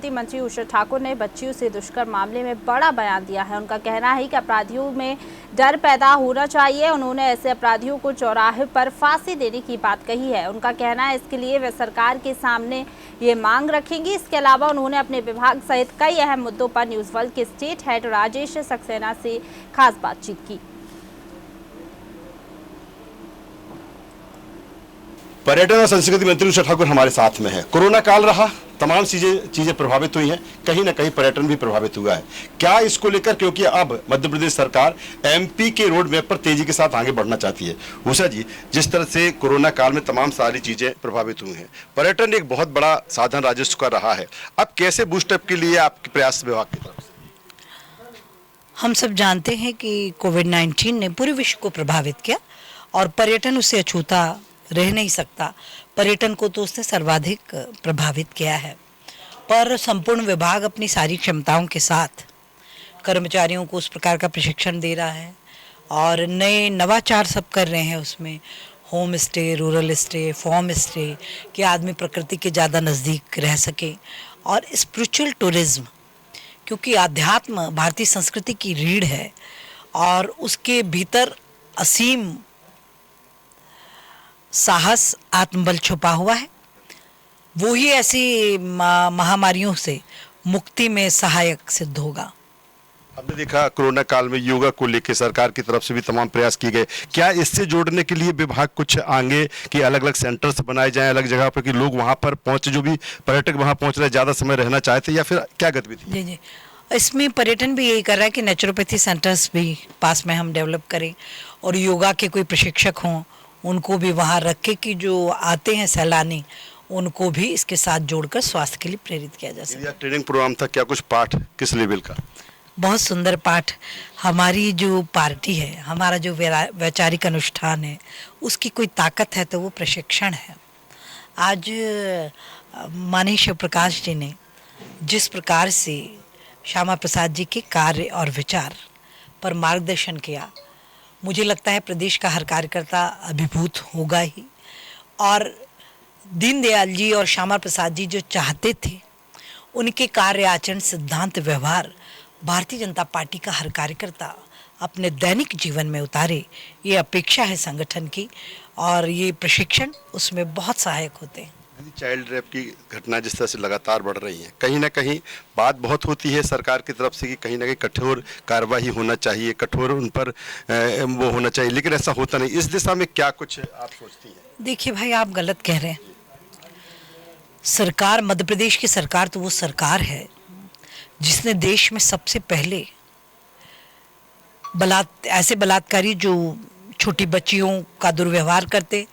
संस्कृति मंत्री उषा ठाकुर ने बच्चियों से दुष्कर्म मामले में बड़ा बयान दिया है। उनका कहना है कि अपराधियों में डर पैदा होना चाहिए। उन्होंने ऐसे अपराधियों को चौराहे पर फांसी देने की बात कही है। उनका कहना है इसके लिए वे सरकार के सामने ये मांग रखेंगी। इसके अलावा उन्होंने अपने विभाग सहित कई अहम मुद्दों पर न्यूज वर्ल्ड के स्टेट हेड राजेश सक्सेना से खास बातचीत की। पर्यटन और संस्कृति मंत्री उषा ठाकुर हमारे साथ में है। कोरोना काल रहा, तमाम चीजें प्रभावित हुई हैं, कहीं ना कहीं पर्यटन भी प्रभावित हुआ है। क्या इसको लेकर, क्योंकि अब मध्य प्रदेश सरकार एमपी के रोड मैप पर तेजी के साथ आगे बढ़ना चाहती है। उषा जी, जिस तरह से कोरोना काल में तमाम सारी चीजें प्रभावित हुई हैं, पर्यटन एक बहुत बड़ा साधन राजस्व का रहा है। अब कैसे बूस्टअप के लिए आपके प्रयास विभाग की तरफ से? हम सब जानते हैं कि कोविड-19 ने पूरे विश्व को प्रभावित किया और पर्यटन उससे अछूता रह नहीं सकता। पर्यटन को तो उसने सर्वाधिक प्रभावित किया है, पर संपूर्ण विभाग अपनी सारी क्षमताओं के साथ कर्मचारियों को उस प्रकार का प्रशिक्षण दे रहा है और नए नवाचार सब कर रहे हैं। उसमें home stay, rural stay, farm stay कि आदमी प्रकृति के ज़्यादा नज़दीक रह सके, और स्पिरिचुअल टूरिज्म, क्योंकि आध्यात्म भारतीय संस्कृति की रीढ़ है और उसके भीतर असीम साहस, आत्मबल छुपा हुआ है। वो ही ऐसी महामारियों से मुक्ति में सहायक सिद्ध होगा। हमने देखा कोरोना काल में योगा को लेकर सरकार की तरफ से भी तमाम प्रयास किए गए। क्या इससे जोड़ने के लिए विभाग कुछ आगे कि अलग अलग सेंटर्स बनाए जाएं अलग जगह पर, कि लोग वहां पर पहुंचे, जो भी पर्यटक वहां पहुंच रहे ज्यादा समय रहना चाहते, या फिर क्या गतिविधि? जी जी, इसमें पर्यटन भी यही कर रहा है कि नेचुरोपैथी सेंटर्स भी पास में हम डेवलप करें और योगा के कोई प्रशिक्षक हों, उनको भी वहाँ रख के कि जो आते हैं सैलानी, उनको भी इसके साथ जोड़कर स्वास्थ्य के लिए प्रेरित किया जा सके। ट्रेनिंग प्रोग्राम था क्या? कुछ पाठ किस लेवल का? बहुत सुंदर पाठ। हमारी जो पार्टी है, हमारा जो वैचारिक अनुष्ठान है, उसकी कोई ताकत है तो वो प्रशिक्षण है। आज माननीय शिव प्रकाश जी ने जिस प्रकार से श्यामा प्रसाद जी के कार्य और विचार पर मार्गदर्शन किया, मुझे लगता है प्रदेश का हर कार्यकर्ता अभिभूत होगा ही। और दीनदयाल जी और श्यामा प्रसाद जी जो चाहते थे, उनके कार्य, आचरण, सिद्धांत, व्यवहार भारतीय जनता पार्टी का हर कार्यकर्ता अपने दैनिक जीवन में उतारे, ये अपेक्षा है संगठन की, और ये प्रशिक्षण उसमें बहुत सहायक होते हैं। चाइल्ड रेप की घटना जिस तरह से लगातार बढ़ रही है, कहीं ना कहीं बात बहुत होती है सरकार की तरफ से कि कहीं ना कहीं कठोर कार्रवाई होना चाहिए, कठोर उन पर वो होना चाहिए, लेकिन ऐसा होता नहीं। इस दिशा में क्या कुछ आप सोचती हैं? देखिए भाई, आप गलत कह रहे हैं। सरकार, मध्य प्रदेश की सरकार तो वो सरकार है जिसने देश में सबसे पहले ऐसे बलात्कारी जो छोटी बच्चियों का दुर्व्यवहार करते,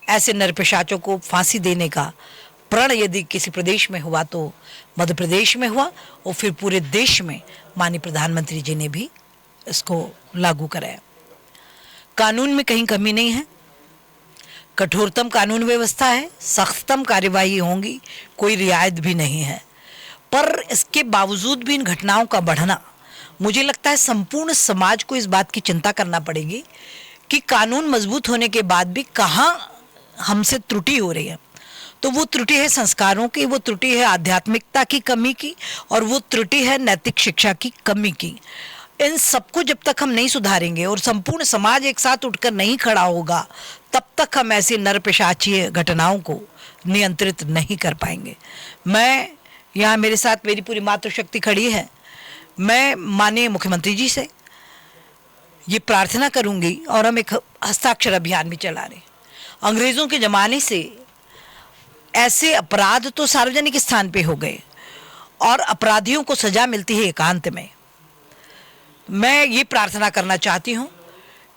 ऐसे नरपिशाचों को फांसी देने का प्रण यदि किसी प्रदेश में हुआ तो मध्य प्रदेश में हुआ, और फिर पूरे देश में माननीय प्रधानमंत्री जी ने भी इसको लागू कराया। कानून में कहीं कमी नहीं है, कठोरतम कानून व्यवस्था है, सख्तम कार्यवाही होंगी, कोई रियायत भी नहीं है। पर इसके बावजूद भी इन घटनाओं का बढ़ना, मुझे लगता है संपूर्ण समाज को इस बात की चिंता करना पड़ेगी कि कानून मजबूत होने के बाद भी कहाँ हमसे त्रुटि हो रही है। तो वो त्रुटि है संस्कारों की, वो त्रुटि है आध्यात्मिकता की कमी की, और वो त्रुटि है नैतिक शिक्षा की कमी की। इन सबको जब तक हम नहीं सुधारेंगे और संपूर्ण समाज एक साथ उठकर नहीं खड़ा होगा, तब तक हम ऐसी नरपिशाचीय घटनाओं को नियंत्रित नहीं कर पाएंगे। मैं यहाँ, मेरे साथ मेरी पूरी मातृशक्ति खड़ी है। मैं माननीय मुख्यमंत्री जी से ये प्रार्थना करूँगी, और हम एक हस्ताक्षर अभियान भी चला रहे हैं। अंग्रेज़ों के ज़माने से ऐसे अपराध तो सार्वजनिक स्थान पे हो गए और अपराधियों को सज़ा मिलती है एकांत में। मैं ये प्रार्थना करना चाहती हूँ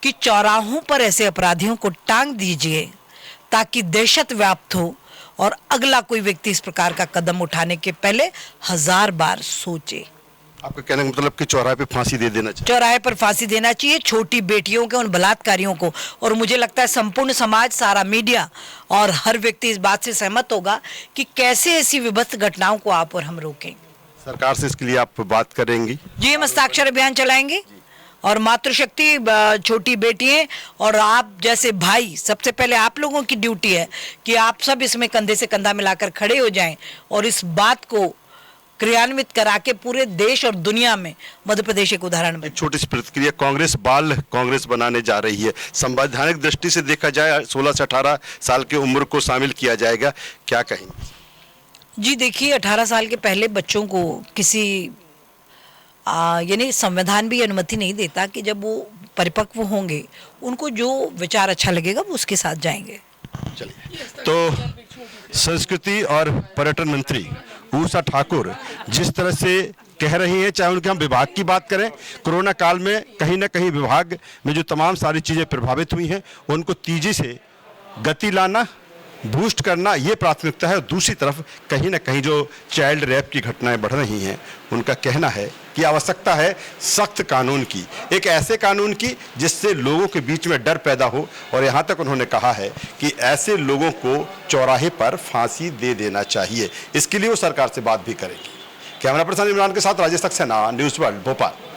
कि चौराहों पर ऐसे अपराधियों को टांग दीजिए ताकि दहशत व्याप्त हो और अगला कोई व्यक्ति इस प्रकार का कदम उठाने के पहले 1000 बार सोचे। आपका कहने का मतलब कि चौराहे पे फांसी दे देना चाहिए? चौराहे पर फांसी देना चाहिए छोटी बेटियों के, उन बलात्कारियों को। और मुझे लगता है संपूर्ण समाज, सारा मीडिया और हर व्यक्ति इस बात से सहमत होगा कि कैसे ऐसी विभत्स घटनाओं को आप और हम रोकें। सरकार से इसके लिए आप बात करेंगी? जी, हम हस्ताक्षर अभियान चलाएंगे, और मातृशक्ति, छोटी बेटियां और आप जैसे भाई, सबसे पहले आप लोगों की ड्यूटी है कि आप सब इसमें कंधे से कंधा मिलाकर खड़े हो जाएं और इस बात को क्रियान्वित करा के पूरे देश और दुनिया में मध्य प्रदेश एक उदाहरण बने। एक छोटी सी प्रतिक्रिया, कांग्रेस बाल कांग्रेस बनाने जा रही है, संवैधानिक दृष्टि से देखा जाए 16 से 18 साल की उम्र को शामिल किया जाएगा, क्या कहेंगे? जी देखिए, 18 साल के पहले बच्चों को किसी यानी संविधान भी अनुमति नहीं देता कि जब वो परिपक्व होंगे उनको जो विचार अच्छा लगेगा वो उसके साथ जाएंगे। चलिए, तो संस्कृति और पर्यटन मंत्री उषा ठाकुर जिस तरह से कह रही हैं, चाहे उनके हम विभाग की बात करें, कोरोना काल में कहीं ना कहीं विभाग में जो तमाम सारी चीज़ें प्रभावित हुई हैं उनको तेजी से गति लाना, बूस्ट करना, ये प्राथमिकता है। दूसरी तरफ कहीं ना कहीं जो चाइल्ड रेप की घटनाएं बढ़ रही हैं, उनका कहना है कि आवश्यकता है सख्त कानून की, एक ऐसे कानून की जिससे लोगों के बीच में डर पैदा हो। और यहाँ तक उन्होंने कहा है कि ऐसे लोगों को चौराहे पर फांसी दे देना चाहिए। इसके लिए वो सरकार से बात भी करेंगे। कैमरा पर्सन इमरान के साथ राजेश सक्सेना, न्यूज़ वर्ल्ड, भोपाल।